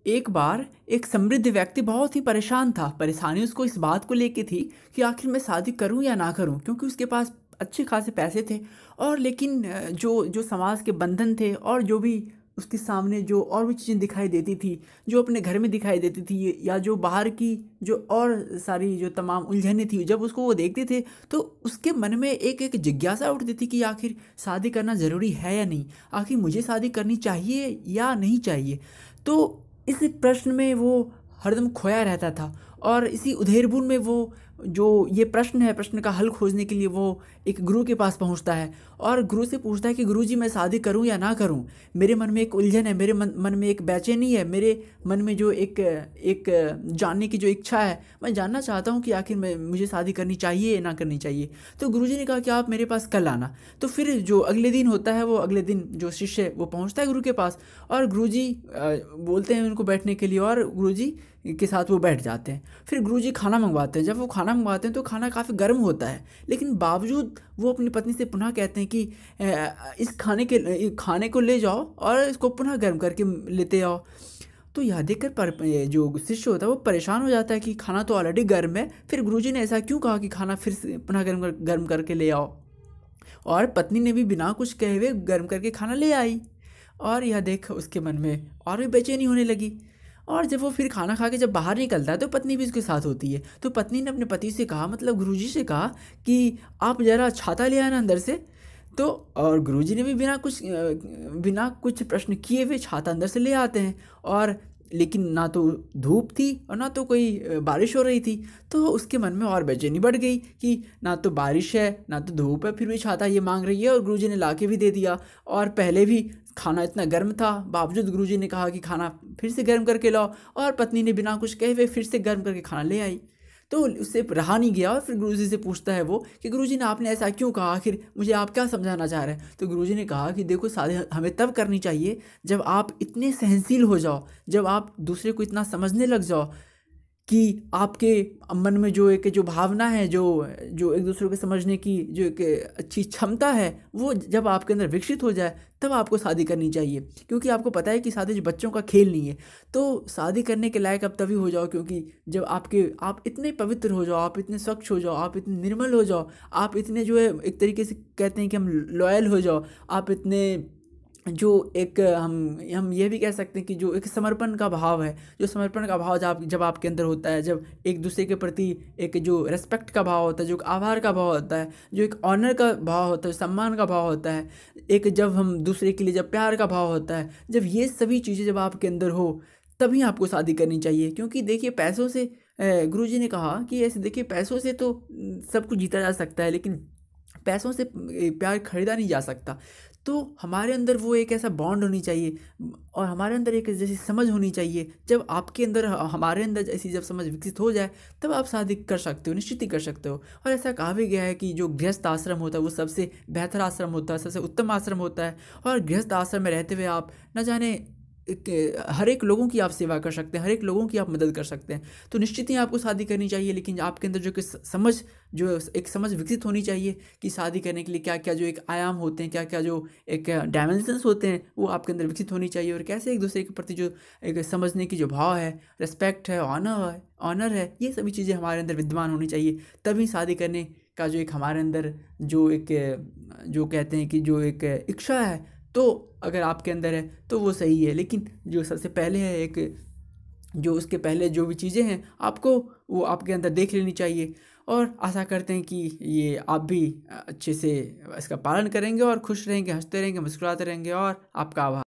एक बार एक समृद्ध व्यक्ति बहुत ही परेशान था। परेशानी उसको इस बात को लेके थी कि आखिर मैं शादी करूं या ना करूं, क्योंकि उसके पास अच्छे खासे पैसे थे। और लेकिन जो जो समाज के बंधन थे और जो भी उसके सामने जो और भी चीज़ें दिखाई देती थी, जो अपने घर में दिखाई देती थी या जो बाहर की जो और सारी जो तमाम उलझनें थी, जब उसको वो देखते थे तो उसके मन में एक एक जिज्ञासा उठती थी कि आखिर शादी करना ज़रूरी है या नहीं, आखिर मुझे शादी करनी चाहिए या नहीं चाहिए। तो इस प्रश्न में वो हरदम खोया रहता था और इसी उधेड़बुन में वो जो ये प्रश्न है, प्रश्न का हल खोजने के लिए वो एक गुरु के पास पहुंचता है और गुरु से पूछता है कि गुरुजी, मैं शादी करूं या ना करूं। मेरे मन में एक उलझन है, मेरे मन में एक बेचैनी है, मेरे मन में जो एक एक जानने की जो इच्छा है, मैं जानना चाहता हूं कि आखिर मुझे शादी करनी चाहिए या ना करनी चाहिए। तो गुरुजी ने कहा कि आप मेरे पास कल आना। तो फिर जो अगले दिन होता है, वो अगले दिन जो शिष्य है वो पहुंचता है गुरु के पास और गुरुजी बोलते हैं उनको बैठने के लिए और गुरुजी के साथ वो बैठ जाते हैं। फिर गुरुजी खाना मंगवाते हैं। जब वो खाना मंगवाते हैं तो खाना काफ़ी गर्म होता है, लेकिन बावजूद वो अपनी पत्नी से पुनः कहते हैं कि इस खाने को ले जाओ और इसको पुनः गर्म करके लेते आओ। तो यह देखकर ये जो शिष्य होता है वो परेशान हो जाता है कि खाना तो ऑलरेडी गर्म है, फिर गुरुजी ने ऐसा क्यों कहा कि खाना फिर से पुनः गर्म करके ले आओ। और पत्नी ने भी बिना कुछ कहे हुए गर्म करके खाना ले आई और यह देख उसके मन में और भी बेचैनी होने लगी। और जब वो फिर खाना खा के जब बाहर निकलता है तो पत्नी भी उसके साथ होती है। तो पत्नी ने अपने पति से कहा, मतलब गुरुजी से कहा कि आप ज़रा छाता ले आना अंदर से। तो और गुरुजी ने भी बिना कुछ प्रश्न किए हुए छाता अंदर से ले आते हैं। और लेकिन ना तो धूप थी और ना तो कोई बारिश हो रही थी। तो उसके मन में और बेचैनी बढ़ गई कि ना तो बारिश है ना तो धूप है, फिर भी छाता ये मांग रही है और गुरुजी ने ला के भी दे दिया। और पहले भी खाना इतना गर्म था, बावजूद गुरुजी ने कहा कि खाना फिर से गर्म करके लाओ, और पत्नी ने बिना कुछ कहे हुए फिर से गर्म करके खाना ले आई। तो उससे रहा नहीं गया और फिर गुरुजी से पूछता है वो कि गुरुजी ने आपने ऐसा क्यों कहा, आखिर मुझे आप क्या समझाना चाह रहे हैं। तो गुरुजी ने कहा कि देखो, शादी हमें तब करनी चाहिए जब आप इतने सहनशील हो जाओ, जब आप दूसरे को इतना समझने लग जाओ कि आपके मन में जो भावना है, जो जो एक दूसरे को समझने की जो एक अच्छी क्षमता है, वो जब आपके अंदर विकसित हो जाए तब आपको शादी करनी चाहिए। क्योंकि आपको पता है कि शादी जो बच्चों का खेल नहीं है। तो शादी करने के लायक अब तभी हो जाओ क्योंकि जब आप इतने पवित्र हो जाओ, आप इतने स्वच्छ हो जाओ, आप इतने निर्मल हो जाओ, आप इतने जो है एक तरीके से कहते हैं कि हम लॉयल हो जाओ, आप इतने जो एक हम ये भी कह सकते हैं कि जो एक समर्पण का भाव है, जो समर्पण का भाव जब आपके अंदर होता है, जब एक दूसरे के प्रति एक जो रेस्पेक्ट का भाव होता है, जो एक आभार का भाव होता है, जो एक ऑनर का भाव होता है, सम्मान का भाव होता है, एक जब हम दूसरे के लिए जब प्यार का भाव होता है, जब ये सभी चीज़ें जब आपके अंदर हो तभी आपको शादी करनी चाहिए। क्योंकि देखिए, पैसों से गुरुजी ने कहा कि ऐसे देखिए, पैसों से तो सब कुछ जीता जा सकता है, लेकिन पैसों से प्यार खरीदा नहीं जा सकता। तो हमारे अंदर वो एक ऐसा बॉन्ड होनी चाहिए और हमारे अंदर एक जैसी समझ होनी चाहिए। जब आपके अंदर हमारे अंदर जैसी जब समझ विकसित हो जाए तब आप शादी कर सकते हो, निश्चित ही कर सकते हो। और ऐसा कहा भी गया है कि जो गृहस्थ आश्रम होता है वो सबसे बेहतर आश्रम होता है, सबसे उत्तम आश्रम होता है। और गृहस्थ आश्रम में रहते हुए आप न जाने हर एक लोगों की आप सेवा कर सकते हैं, हर एक लोगों की आप मदद कर सकते हैं। तो निश्चित ही आपको शादी करनी चाहिए, लेकिन आपके अंदर जो कि समझ जो एक समझ विकसित होनी चाहिए कि शादी करने के लिए क्या क्या जो एक आयाम होते हैं, क्या क्या जो एक डायमेंशंस होते हैं, वो आपके अंदर विकसित होनी चाहिए। और कैसे एक दूसरे के प्रति जो एक समझने की जो भाव है, रिस्पेक्ट है, ऑनर है, ये सभी चीज़ें हमारे अंदर विद्यमान होनी चाहिए। तभी शादी करने का जो एक हमारे अंदर जो एक जो कहते हैं कि जो एक इच्छा है, तो अगर आपके अंदर है तो वो सही है। लेकिन जो सबसे पहले है एक जो उसके पहले जो भी चीज़ें हैं आपको वो आपके अंदर देख लेनी चाहिए। और आशा करते हैं कि ये आप भी अच्छे से इसका पालन करेंगे और खुश रहेंगे, हंसते रहेंगे, मुस्कुराते रहेंगे। और आपका आभार।